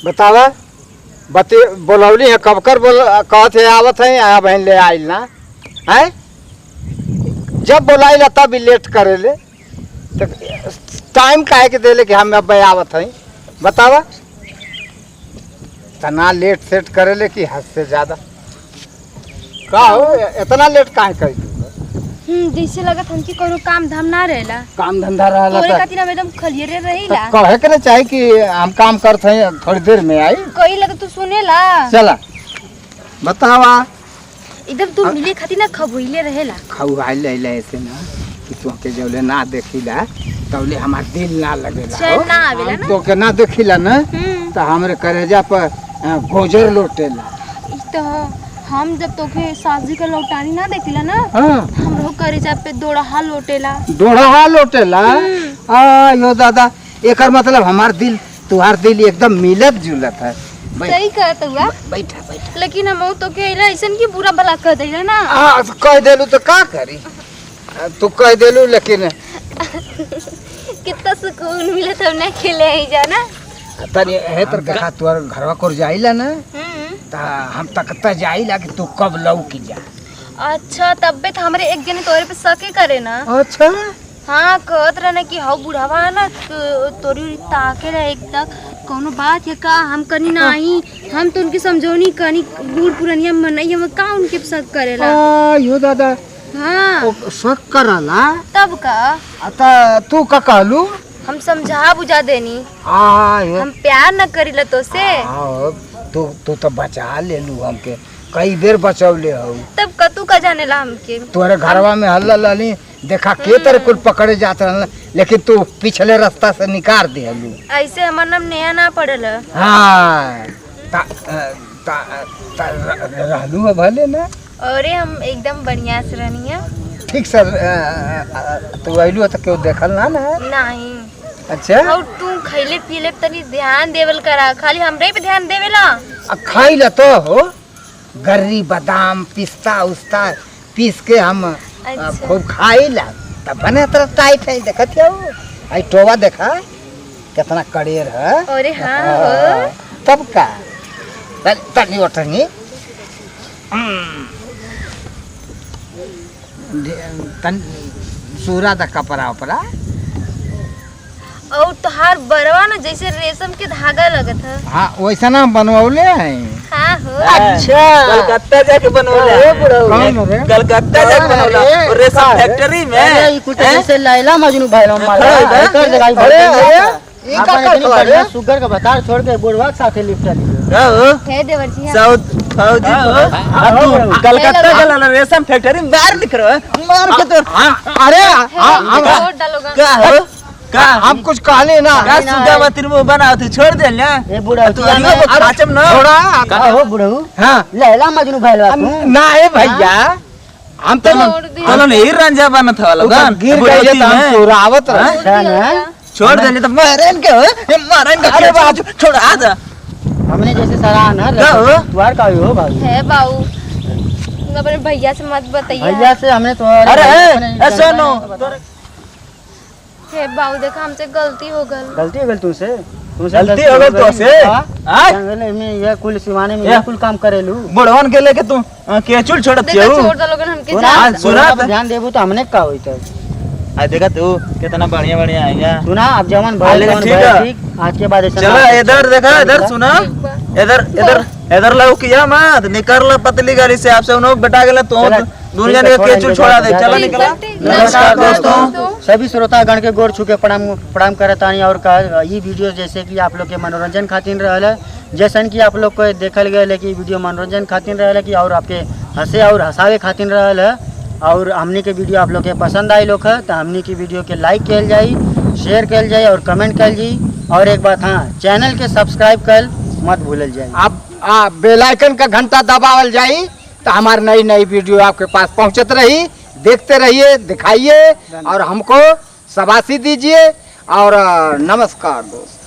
बतावा बते बोलौली है कब कर बोल कहत है आवत है आया बहन ले आइल ना है जब बोलाइला तब लेट करे ले तो टाइम काहे के देले कि हम अब आवत है बतावा तना लेट सेट करे ले कि हद से ज्यादा का हो इतना लेट काहे करी जैसे लगत हमके कोनो काम धाम ना रहेला काम धंधा रहला तोरे खातिर हम एकदम खलियरे रहीला कहे के चाहे कि हम काम करते हैं थोड़ी देर में आई कही लगे तू सुनेला चला बतावा एकदम तू मिले खातिर ना खबोइले रहेला खाऊ आइले ऐसे ना कि तू के जौले ना देखिला तौले हमार दिल ना लगेला चैन ना आवेला ना तो के ना देखिला ना तो हमरे करेजा पर गोजर लोटेला तो हम जब तोके साजी का लौटानी ना देखिला ना हां हमरो करेजा पे दोड़हा लोटेला आ यो दादा एकर मतलब हमार दिल तुहार दिल एकदम मिलत जुलत है सही कहत हुआ बैठा बैठा लेकिन हम तो के ऐसन की बुरा भला कह देला ना कह देलू तो का करी तू कह देलू लेकिन कितना सुकून मिलत हम ना खेले ही जाना तनी है तर देखा तोर घरवा कोर जाइला ना ता हम तकता जाइला कि तू कब लौकी जा अच्छा तबे तो हमरे एक जने तोरे पे शके करे ना अच्छा हाँ कहत रहना कि हाउ बुढ़ावा है ना तोरी ताके रहे एकदम कोनो बात है का हम कनी नहीं हम तो उनकी समझौनी कनी बूढ़ पुरानिया मनई हम का उनके शक करेला यो दादा हाँ शक करला तब का आता तू का कहलू हम समझा बुझा देनी यो हम प्यार न करीला तो से तू तो बचा लेलू हमके कई बेर बचौले हो तब कतू का जानेला हमके तोरे घरवा में हल्ला लली देखा के तेरे कुल पकड़े जात रहल लेकिन तू पिछले रास्ता से निकाल देलू ऐसे हमार नाम नया ना पड़ल हाँ रहलू भले ना अरे हम एकदम बढ़िया से रहनी ठीक सर तू अइलू तो क्यों देखल ना नहीं अच्छा और तू खैले पीले तनी ध्यान देवल करा खाली हमरे पे ध्यान देवेला खाई ल तो हो गर्री बादाम पिस्ता उस्ता पीस के हम खूब खाई ला तब बने तरह टाइट है देखत हो आई टोवा देखा कितना कड़ेर है अरे हाँ हो तब का तनी उठनी तन सूरा दा कपड़ा उपरा और तोहार बरवा ना जैसे रेशम के धागा लगत है हाँ वैसा ना बनवले हैं हाँ हो अच्छा कलकत्ता जाके बनवले कलकत्ता जाके बनवला और रेशम फैक्ट्री में ये कुछ जैसे लैला मजनू भाई हमारा कर जगह अरे ये का बढ़िया शुगर का बता छोड़ के बुढ़वा साथे लिफ्ट है देवर जी साउथ साउथ कलकत्ता चला रेशम फैक्ट्री में बाहर निकलो मार के तो अरे छोड़ डालोगा का हो का हम कुछ कहले ना का सुदामा तिरमो बनाओ थे छोड़ दे ना ए बुढ़ा तू आलियो को खाचम ना थोड़ा का हो बुढ़ऊ हां लैला मजनू भाई ना है भैया हम तो चलो नहीं रंजा बना था लगन गिर गए तो हम सुरावत रहे छोड़ दे तो मारन के हो मारन का अरे बाजू छोड़ आ जा हमने जैसे सराहन है द्वार का हो भाई है बाऊ अपने भैया से मत बताइए भैया से हमने तो अरे सुनो हे बाऊ देखा हमसे गलती हो गल तुमसे गलती हो गई तो से जंगल में ये कुल सिवाने में ये कुल काम करेलू बुढ़वन के लेके तू केचुल छोड़त देखा हो छोड़ डालोगे हमके सुना ध्यान देबू तो हमने का होई तो आ देखा तू कितना बढ़िया बढ़िया आएगा सुना अब जवन भाई ठीक आज के बाद चलो इधर देखा इधर सुना इधर इधर इधर लो किया मत निकल लो पतली गाड़ी से आपसे उन्होंने बेटा गेला तो दुनिया ने केचुल छोड़ा दे चलो निकला नमस्कार दोस्तों सभी श्रोतागण के गोर छू के प्रणाम करतानी और ये वीडियो जैसे कि आप लोग के मनोरंजन खातिर रहल है जैसन कि आप लोग को देखल गए कि वीडियो मनोरंजन खातिर रहल है कि और आपके हंसे और हंसावे खातिर रहल है और हमने के वीडियो आप लोग के पसंद आई लोग है तो हमने की वीडियो के लाइक कल जाई शेयर कल जाए और कमेंट कल जाई और एक बात हाँ चैनल के सब्सक्राइब कल मत भूलल जाए आप बेल आइकन का घंटा दबावल जाई तो हमारी नई नई वीडियो आपके पास पहुंचत रही देखते रहिए दिखाइए और हमको शाबाशी दीजिए और नमस्कार दोस्त।